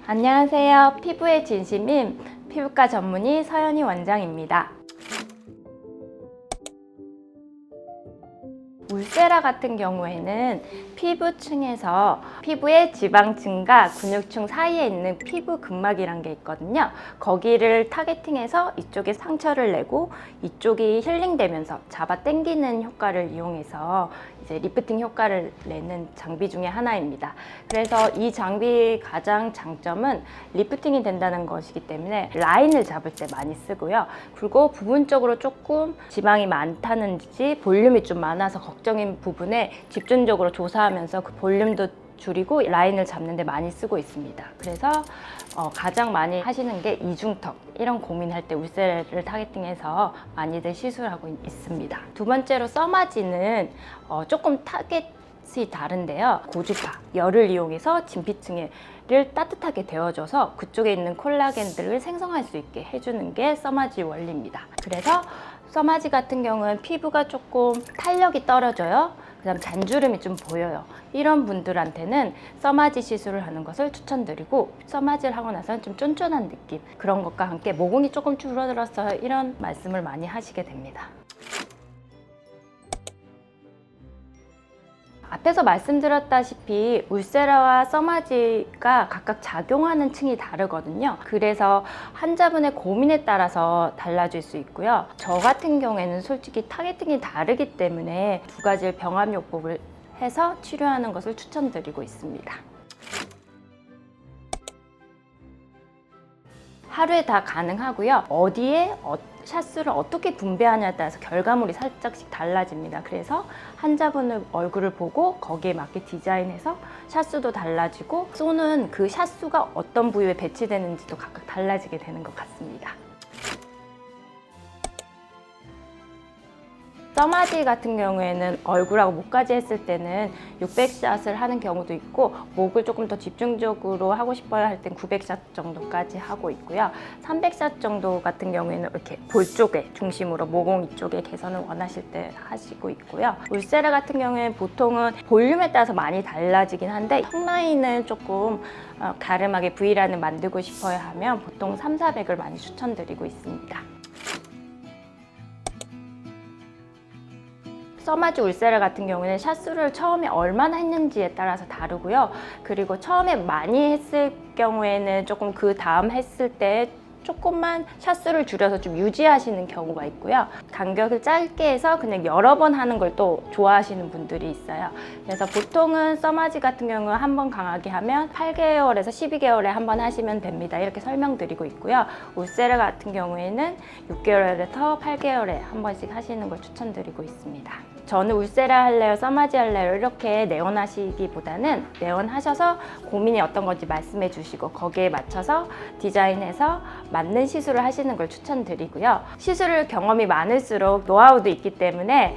안녕하세요. 피부의 진심인 피부과 전문의 서연희 원장입니다. 울세라 같은 경우에는 피부층에서 피부의 지방층과 근육층 사이에 있는 피부 근막이란 게 있거든요. 거기를 타겟팅해서 이쪽에 상처를 내고 이쪽이 힐링되면서 잡아 당기는 효과를 이용해서 이제 리프팅 효과를 내는 장비 중에 하나입니다. 그래서 이 장비의 가장 장점은 리프팅이 된다는 것이기 때문에 라인을 잡을 때 많이 쓰고요. 그리고 부분적으로 조금 지방이 많다는지 볼륨이 좀 많아서 걱정인 부분에 집중적으로 조사하면서 그 볼륨도 줄이고 라인을 잡는 데 많이 쓰고 있습니다. 그래서 가장 많이 하시는 게 이중턱, 이런 고민할 때 울세라를 타겟팅해서 많이들 시술하고 있습니다. 두 번째로 써마지는 조금 타겟이 다른데요. 고주파, 열을 이용해서 진피층을 따뜻하게 데워줘서 그쪽에 있는 콜라겐들을 생성할 수 있게 해주는 게 써마지 원리입니다. 그래서 써마지 같은 경우는 피부가 조금 탄력이 떨어져요. 그다음 잔주름이 좀 보여요. 이런 분들한테는 써마지 시술을 하는 것을 추천드리고, 써마지를 하고 나서는 좀 쫀쫀한 느낌, 그런 것과 함께 모공이 조금 줄어들었어요, 이런 말씀을 많이 하시게 됩니다. 앞에서 말씀드렸다시피 울세라와 써마지가 각각 작용하는 층이 다르거든요. 그래서 환자분의 고민에 따라서 달라질 수 있고요. 저 같은 경우에는 솔직히 타겟팅이 다르기 때문에 두 가지를 병합요법을 해서 치료하는 것을 추천드리고 있습니다. 하루에 다 가능하고요. 어디에 샷수를 어떻게 분배하냐에 따라서 결과물이 살짝씩 달라집니다. 그래서 환자분의 얼굴을 보고 거기에 맞게 디자인해서 샷수도 달라지고, 쏘는 그 샷수가 어떤 부위에 배치되는지도 각각 달라지게 되는 것 같습니다. 써마지 같은 경우에는 얼굴하고 목까지 했을 때는 600샷을 하는 경우도 있고, 목을 조금 더 집중적으로 하고 싶어야 할 땐 900샷 정도까지 하고 있고요. 300샷 정도 같은 경우에는 이렇게 볼 쪽에 중심으로 모공 이쪽에 개선을 원하실 때 하시고 있고요. 울세라 같은 경우에는 보통은 볼륨에 따라서 많이 달라지긴 한데, 턱라인은 조금 가름하게 V라인을 만들고 싶어야 하면 보통 3, 400을 많이 추천드리고 있습니다. 써마지 울세라 같은 경우는 샷수를 처음에 얼마나 했는지에 따라서 다르고요. 그리고 처음에 많이 했을 경우에는 조금 그 다음 했을 때 조금만 샷수를 줄여서 좀 유지하시는 경우가 있고요. 간격을 짧게 해서 그냥 여러 번 하는 걸 또 좋아하시는 분들이 있어요. 그래서 보통은 써마지 같은 경우는 한 번 강하게 하면 8개월에서 12개월에 한 번 하시면 됩니다. 이렇게 설명드리고 있고요. 울세라 같은 경우에는 6개월에서 8개월에 한 번씩 하시는 걸 추천드리고 있습니다. 저는 울세라 할래요, 써마지 할래요, 이렇게 내원하시기보다는 내원하셔서 고민이 어떤 건지 말씀해 주시고 거기에 맞춰서 디자인해서 맞는 시술을 하시는 걸 추천드리고요. 시술 경험이 많을수록 노하우도 있기 때문에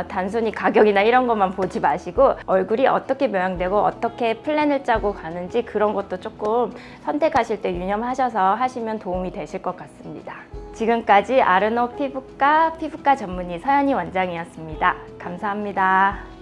단순히 가격이나 이런 것만 보지 마시고 얼굴이 어떻게 모양되고 어떻게 플랜을 짜고 가는지 그런 것도 조금 선택하실 때 유념하셔서 하시면 도움이 되실 것 같습니다. 지금까지 아르노 피부과 전문의 서연희 원장이었습니다. 감사합니다.